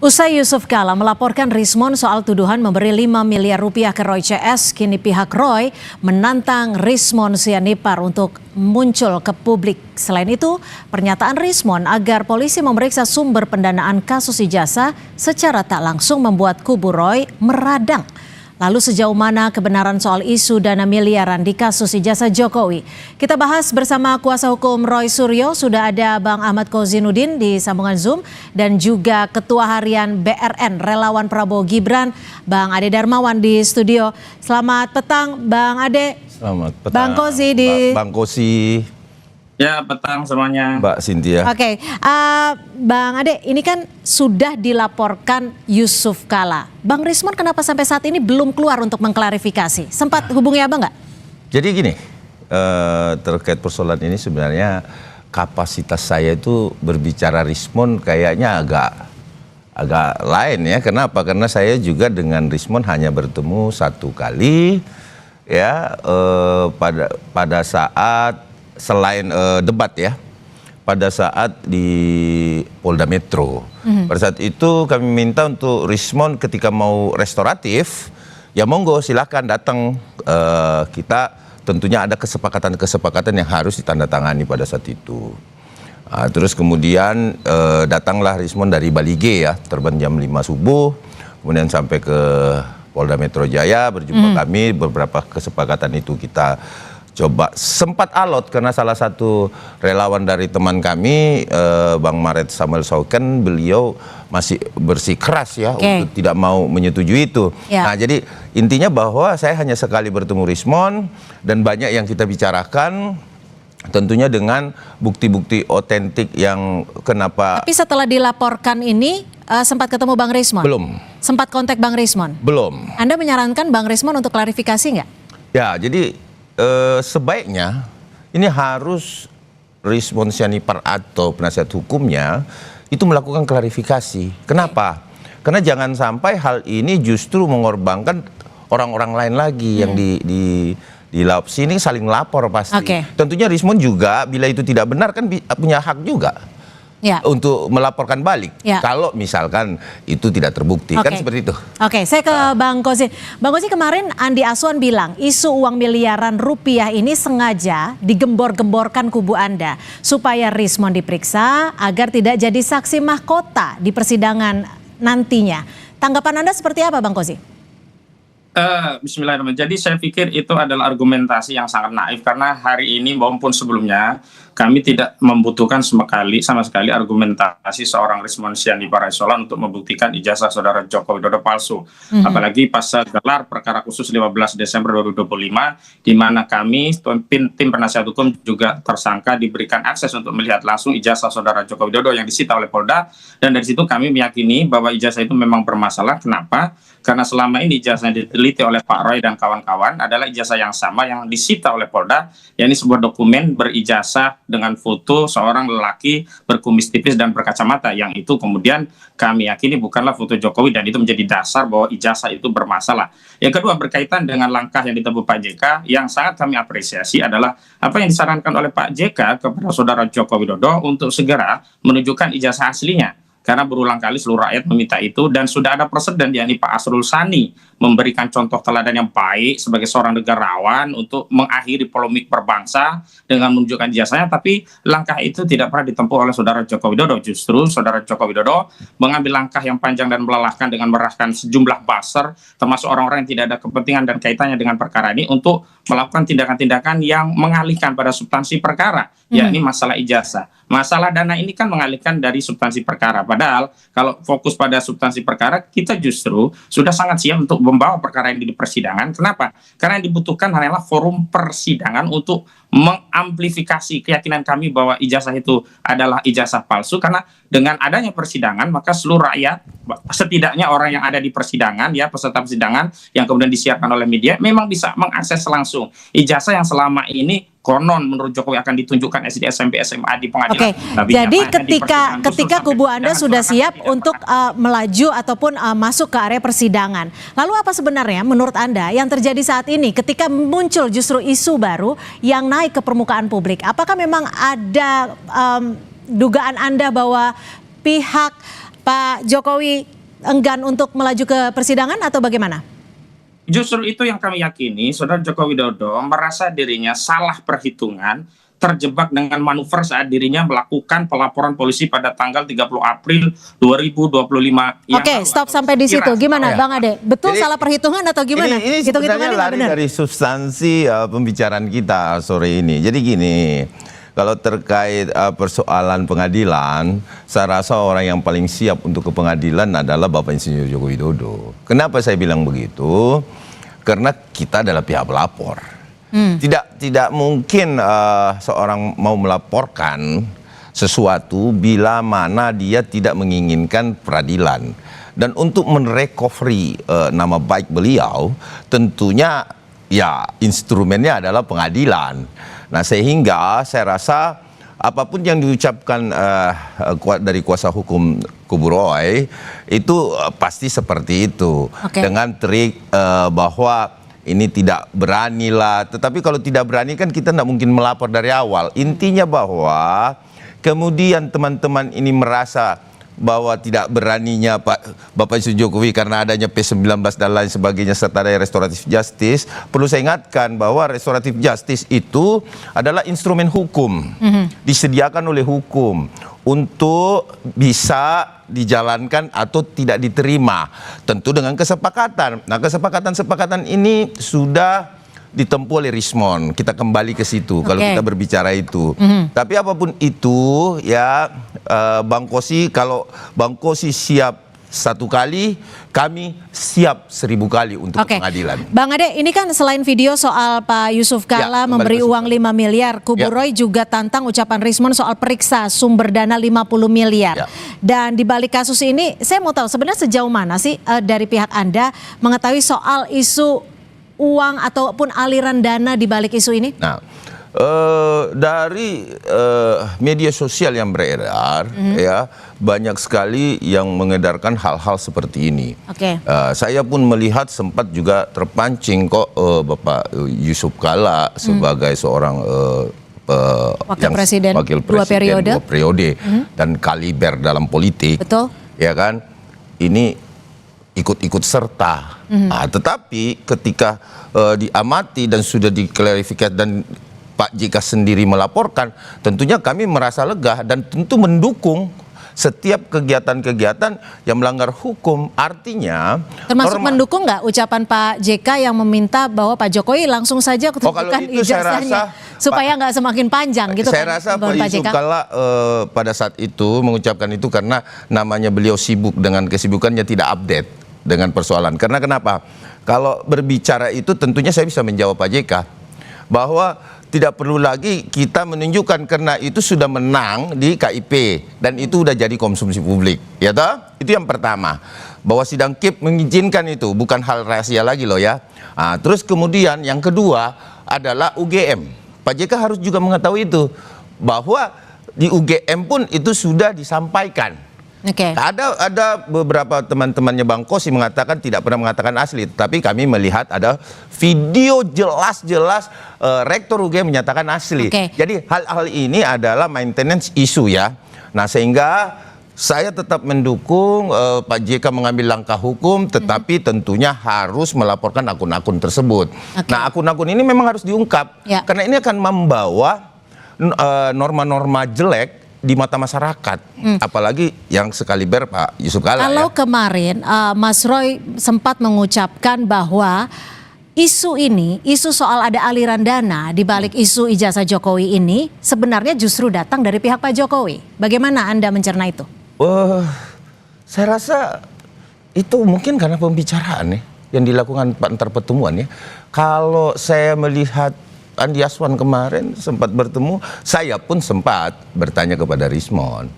Usai Yusuf Kala melaporkan Rismon soal tuduhan memberi 5 miliar rupiah ke Roy CS, kini pihak Roy menantang Rismon Sianipar untuk muncul ke publik. Selain itu, pernyataan Rismon agar polisi memeriksa sumber pendanaan kasus ijazah secara tak langsung membuat kubu Roy meradang. Lalu sejauh mana kebenaran soal isu dana miliaran di kasus ijazah Jokowi? Kita bahas bersama kuasa hukum Roy Suryo, sudah ada Bang Ahmad Kozinudin di sambungan Zoom, dan juga Ketua Harian BRN Relawan Prabowo Gibran, Bang Ade Darmawan di studio. Selamat petang Bang Ade. Selamat petang. Bang Kozi di... Bang Kozi. Ya, petang semuanya. Mbak Cynthia. Oke, Bang Ade, ini kan sudah dilaporkan Yusuf Kala. Bang Rismon kenapa sampai saat ini belum keluar untuk mengklarifikasi? Sempat hubungi Abang nggak? Jadi gini, terkait persoalan ini sebenarnya kapasitas saya itu berbicara Rismon kayaknya agak lain ya. Kenapa? Karena saya juga dengan Rismon hanya bertemu satu kali ya, pada saat selain debat ya, pada saat di Polda Metro. Pada saat itu kami minta untuk Rismon ketika mau restoratif, ya monggo silakan datang. Kita tentunya ada kesepakatan yang harus ditandatangani pada saat itu. Terus kemudian datanglah Rismon dari Bali G ya, terbang jam 5 subuh, kemudian sampai ke Polda Metro Jaya, berjumpa kami, beberapa kesepakatan itu kita coba sempat alot karena salah satu relawan dari teman kami, Bang Maret Samuel Sauken, beliau masih bersikeras ya untuk tidak mau menyetujui itu. Nah, jadi intinya bahwa saya hanya sekali bertemu Rismon dan banyak yang kita bicarakan, tentunya dengan bukti-bukti otentik yang kenapa. Tapi setelah dilaporkan ini sempat ketemu Bang Rismon? Belum. Sempat kontak Bang Rismon? Belum. Anda menyarankan Bang Rismon untuk klarifikasi nggak? Ya, jadi sebaiknya ini harus Rismon Sianipar atau penasihat hukumnya itu melakukan klarifikasi. Kenapa? Karena jangan sampai hal ini justru mengorbankan orang-orang lain lagi yang di lap sini saling lapor pasti. Tentunya Rismon juga bila itu tidak benar kan punya hak juga untuk melaporkan balik. Kalau misalkan itu tidak terbukti kan seperti itu. Oke, saya ke Bang Kozi. Bang Kozi, kemarin Andi Aswan bilang isu uang miliaran rupiah ini sengaja digembor-gemborkan kubu Anda supaya Rismon diperiksa agar tidak jadi saksi mahkota di persidangan nantinya. Tanggapan Anda seperti apa, Bang Kozi? Bismillahirrahmanirrahim. Jadi saya pikir itu adalah argumentasi yang sangat naif, karena hari ini maupun sebelumnya kami tidak membutuhkan sama sekali argumentasi seorang Rismon Sianipar untuk membuktikan ijazah saudara Joko Widodo palsu. Apalagi pas gelar perkara khusus 15 Desember 2025, di mana kami tim penasihat hukum juga tersangka diberikan akses untuk melihat langsung ijazah saudara Joko Widodo yang disita oleh Polda, dan dari situ kami meyakini bahwa ijazah itu memang bermasalah. Kenapa? Karena selama ini ijazah yang diteliti oleh Pak Roy dan kawan-kawan adalah ijazah yang sama yang disita oleh Polda, yakni sebuah dokumen berijazah dengan foto seorang lelaki berkumis tipis dan berkacamata, yang itu kemudian kami yakini bukanlah foto Jokowi, dan itu menjadi dasar bahwa ijazah itu bermasalah. Yang kedua, berkaitan dengan langkah yang ditempuh Pak JK, yang sangat kami apresiasi adalah apa yang disarankan oleh Pak JK kepada saudara Joko Widodo untuk segera menunjukkan ijazah aslinya. Karena berulang kali seluruh rakyat meminta itu, dan sudah ada presiden yakni Pak Asrul Sani memberikan contoh teladan yang baik sebagai seorang negarawan untuk mengakhiri polemik berbangsa dengan menunjukkan ijazahnya. Tapi langkah itu tidak pernah ditempuh oleh saudara Joko Widodo. Justru saudara Joko Widodo mengambil langkah yang panjang dan melelahkan dengan merahkan sejumlah buzzer, termasuk orang-orang yang tidak ada kepentingan dan kaitannya dengan perkara ini, untuk melakukan tindakan-tindakan yang mengalihkan pada substansi perkara, yakni masalah ijazah. Masalah dana ini kan mengalihkan dari substansi perkara. Padahal kalau fokus pada substansi perkara, kita justru sudah sangat siap untuk membawa perkara ini di persidangan. Kenapa? Karena yang dibutuhkan hanyalah forum persidangan untuk mengamplifikasi keyakinan kami bahwa ijazah itu adalah ijazah palsu. Karena dengan adanya persidangan, maka seluruh rakyat, setidaknya orang yang ada di persidangan, ya peserta persidangan yang kemudian disiarkan oleh media, memang bisa mengakses langsung ijazah yang selama ini konon menurut Jokowi akan ditunjukkan SD, SMP, SMA di pengadilan. Jadi ketika kubu Anda sudah siap untuk melaju ataupun masuk ke area persidangan, lalu apa sebenarnya menurut Anda yang terjadi saat ini ketika muncul justru isu baru yang naik ke permukaan publik? Apakah memang ada dugaan Anda bahwa pihak Pak Jokowi enggan untuk melaju ke persidangan atau bagaimana? Justru itu yang kami yakini, Saudara Joko Widodo merasa dirinya salah perhitungan, terjebak dengan manuver saat dirinya melakukan pelaporan polisi pada tanggal 30 April 2025. Oke, stop sampai di situ. Gimana, Bang Ade? Betul salah perhitungan atau gimana? Ini sebenarnya lari dari substansi pembicaraan kita sore ini. Jadi gini, kalau terkait persoalan pengadilan, saya rasa orang yang paling siap untuk ke pengadilan adalah Bapak Insinyur Joko Widodo. Kenapa saya bilang begitu? Karena kita adalah pihak pelapor. Tidak mungkin seorang mau melaporkan sesuatu bila mana dia tidak menginginkan peradilan. Dan untuk merecovery nama baik beliau, tentunya ya instrumennya adalah pengadilan. Nah, sehingga saya rasa apapun yang diucapkan dari kuasa hukum kubu Roy itu pasti seperti itu. Dengan trik bahwa ini tidak berani lah. Tetapi kalau tidak berani kan kita tidak mungkin melapor dari awal. Intinya bahwa kemudian teman-teman ini merasa bahwa tidak beraninya Bapak Insinyur Jokowi karena adanya P19 dan lain sebagainya serta ada restoratif justice. Perlu saya ingatkan bahwa restoratif justice itu adalah instrumen hukum, disediakan oleh hukum untuk bisa dijalankan atau tidak diterima, tentu dengan kesepakatan. Nah, kesepakatan ini sudah ditempuh oleh Rismon. Kita kembali ke situ kalau kita berbicara itu. Tapi apapun itu ya, Bang Kosi, kalau Bang Kosi siap 1 kali, kami siap 1000 kali untuk pengadilan. Bang Ade, ini kan selain video soal Pak Yusuf Kalla memberi uang 5 miliar, kubu Roy juga tantang ucapan Rismon soal periksa sumber dana 50 miliar. Dan di balik kasus ini, saya mau tahu sebenarnya sejauh mana sih dari pihak Anda mengetahui soal isu uang ataupun aliran dana di balik isu ini? Nah, dari media sosial yang beredar, ya banyak sekali yang mengedarkan hal-hal seperti ini. Saya pun melihat sempat juga terpancing kok Bapak Yusuf Kalla sebagai seorang wakil presiden 2 periode dan kaliber dalam politik. Betul. Ya kan, ini ikut-ikut serta. Tetapi ketika diamati dan sudah diklarifikasi dan Pak JK sendiri melaporkan, tentunya kami merasa lega dan tentu mendukung setiap kegiatan-kegiatan yang melanggar hukum. Artinya termasuk mendukung nggak ucapan Pak JK yang meminta bahwa Pak Jokowi langsung saja tunjukkan ijazahnya supaya nggak semakin panjang gitu. Saya rasa Pak Yusuf Kalla pada saat itu mengucapkan itu karena namanya beliau sibuk dengan kesibukannya, tidak update dengan persoalan. Karena kenapa? Kalau berbicara itu tentunya saya bisa menjawab Pak JK bahwa tidak perlu lagi kita menunjukkan karena itu sudah menang di KIP dan itu sudah jadi konsumsi publik, ya toh? Itu yang pertama, bahwa sidang KIP mengizinkan itu, bukan hal rahasia lagi loh ya. Terus kemudian yang kedua adalah UGM. Pak JK harus juga mengetahui itu, bahwa di UGM pun itu sudah disampaikan. Ada beberapa teman-temannya Bang Kosi mengatakan tidak pernah mengatakan asli, tapi kami melihat ada video jelas-jelas Rektor UGM menyatakan asli. Jadi hal-hal ini adalah maintenance isu ya. Nah, sehingga saya tetap mendukung Pak JK mengambil langkah hukum, tetapi tentunya harus melaporkan akun-akun tersebut. Nah, akun-akun ini memang harus diungkap karena ini akan membawa norma-norma jelek di mata masyarakat, apalagi yang sekaliber Pak Yusuf Kalla. Kalau kemarin Mas Roy sempat mengucapkan bahwa isu ini, isu soal ada aliran dana di balik isu ijazah Jokowi ini sebenarnya justru datang dari pihak Pak Jokowi. Bagaimana Anda mencerna itu? Saya rasa itu mungkin karena pembicaraan ya, yang dilakukan antar pertemuan ya. Kalau saya melihat Andi Aswan kemarin sempat bertemu, saya pun sempat bertanya kepada Rismon.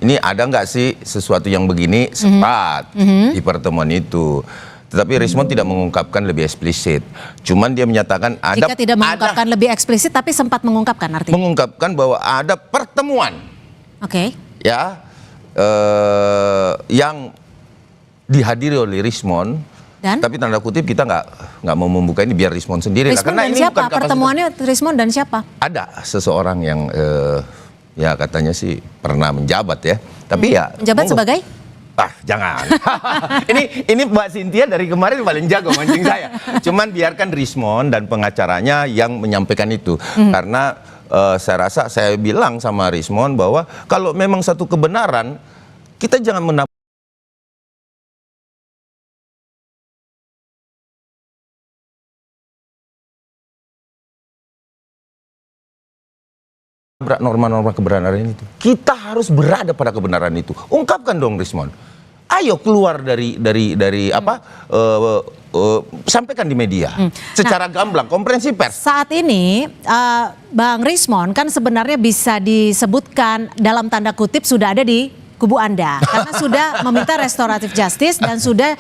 Ini ada nggak sih sesuatu yang begini? Sempat di pertemuan itu. Tetapi Rismon tidak mengungkapkan lebih eksplisit. Cuman dia menyatakan ada. Jika tidak mengungkapkan lebih eksplisit, tapi sempat mengungkapkan artinya? Mengungkapkan bahwa ada pertemuan. Ya, yang dihadiri oleh Rismon. Tapi tanda kutip kita nggak mau membuka ini, biar Rismon sendiri. Rismon dan siapa? Pertemuannya Rismon dan siapa? Ada seseorang yang ya katanya sih pernah menjabat ya. Tapi ya menjabat sebagai? Jangan. ini Mbak Cynthia dari kemarin paling jago mancing saya. Cuman biarkan Rismon dan pengacaranya yang menyampaikan itu. Karena saya rasa saya bilang sama Rismon bahwa kalau memang satu kebenaran, kita jangan menabrak norma-norma kebenaran itu. Kita harus berada pada kebenaran itu. Ungkapkan dong, Rismon. Ayo keluar dari apa? Sampaikan di media secara gamblang, komprehensif pers. Saat ini Bang Rismon kan sebenarnya bisa disebutkan dalam tanda kutip sudah ada di kubu Anda karena sudah meminta restoratif justice dan sudah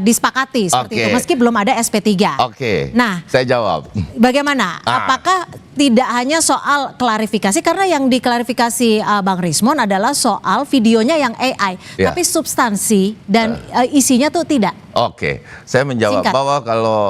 disepakati seperti itu meski belum ada SP3. Nah, saya jawab. Bagaimana? Apakah tidak hanya soal klarifikasi karena yang diklarifikasi Bang Rismon adalah soal videonya yang AI, tapi substansi dan isinya tuh tidak. Saya menjawab bahwa kalau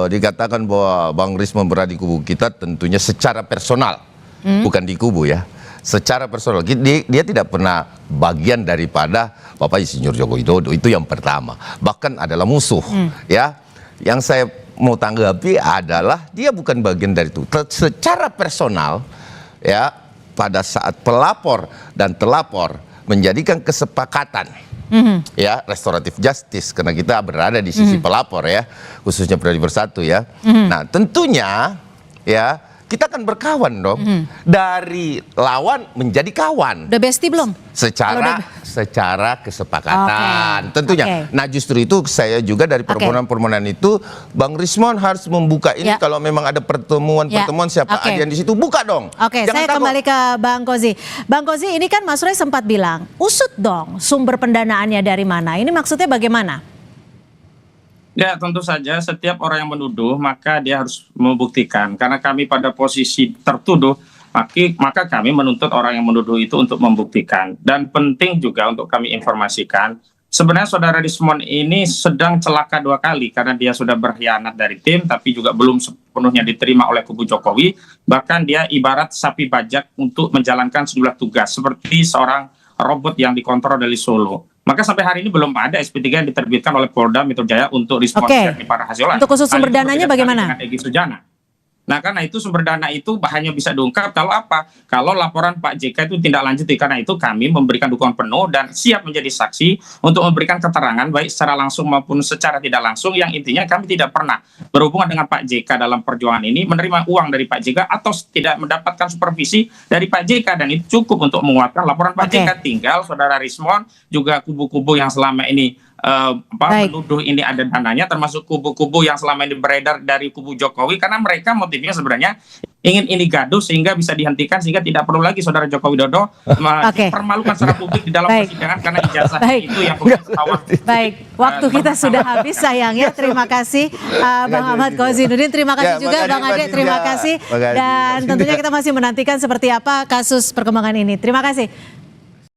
dikatakan bahwa Bang Rismon berada di kubu kita tentunya secara personal, bukan di kubu ya. Secara personal, dia tidak pernah bagian daripada Bapak Insinyur Joko Widodo, itu yang pertama. Bahkan adalah musuh, ya. Yang saya mau tanggapi adalah dia bukan bagian dari itu. Secara personal, ya, pada saat pelapor dan telapor menjadikan kesepakatan, ya, restoratif justice, karena kita berada di sisi pelapor ya, khususnya Prodi Bersatu ya. Nah, tentunya, ya. Kita akan berkawan dong, dari lawan menjadi kawan. Udah bestie belum? Secara kesepakatan, tentunya. Nah justru itu saya juga dari permohonan-permohonan itu, Bang Rismon harus membuka ini kalau memang ada pertemuan-pertemuan siapa aja yang di situ, buka dong. Saya kembali ke Bang Kozi. Bang Kozi, ini kan Mas Roy sempat bilang, usut dong sumber pendanaannya dari mana. Ini maksudnya bagaimana? Ya tentu saja setiap orang yang menuduh maka dia harus membuktikan. Karena kami pada posisi tertuduh, maka kami menuntut orang yang menuduh itu untuk membuktikan. Dan penting juga untuk kami informasikan, sebenarnya saudara Rismon ini sedang celaka 2 kali. Karena dia sudah berkhianat dari tim, tapi juga belum sepenuhnya diterima oleh kubu Jokowi. Bahkan dia ibarat sapi bajak untuk menjalankan sejumlah tugas, seperti seorang robot yang dikontrol dari Solo. Maka sampai hari ini belum ada SP3 yang diterbitkan oleh Polda Metro Jaya untuk Rismon Syarifah Rahasiolan. Untuk khusus sumber dananya bagaimana? Egy Sujana. Nah karena itu sumber dana itu hanya bisa diungkap kalau apa? Kalau laporan Pak JK itu tindak lanjut. Karena itu kami memberikan dukungan penuh dan siap menjadi saksi untuk memberikan keterangan baik secara langsung maupun secara tidak langsung. Yang intinya kami tidak pernah berhubungan dengan Pak JK dalam perjuangan ini, menerima uang dari Pak JK atau tidak mendapatkan supervisi dari Pak JK, dan itu cukup untuk menguatkan laporan Pak JK. Tinggal saudara Rismon juga kubu-kubu yang selama ini menuduh ini ada dananya, termasuk kubu-kubu yang selama ini beredar dari kubu Jokowi, karena mereka motifnya sebenarnya ingin ini gaduh sehingga bisa dihentikan, sehingga tidak perlu lagi saudara Joko Widodo dipermalukan secara publik di dalam persidangan karena ijazah itu yang ketahuan. Waktu kita sudah habis sayangnya. Terima kasih Bang Ahmad Kozinuddin, terima kasih juga Bang Ade, terima kasih. Dan tentunya kita masih menantikan seperti apa kasus perkembangan ini. Terima kasih.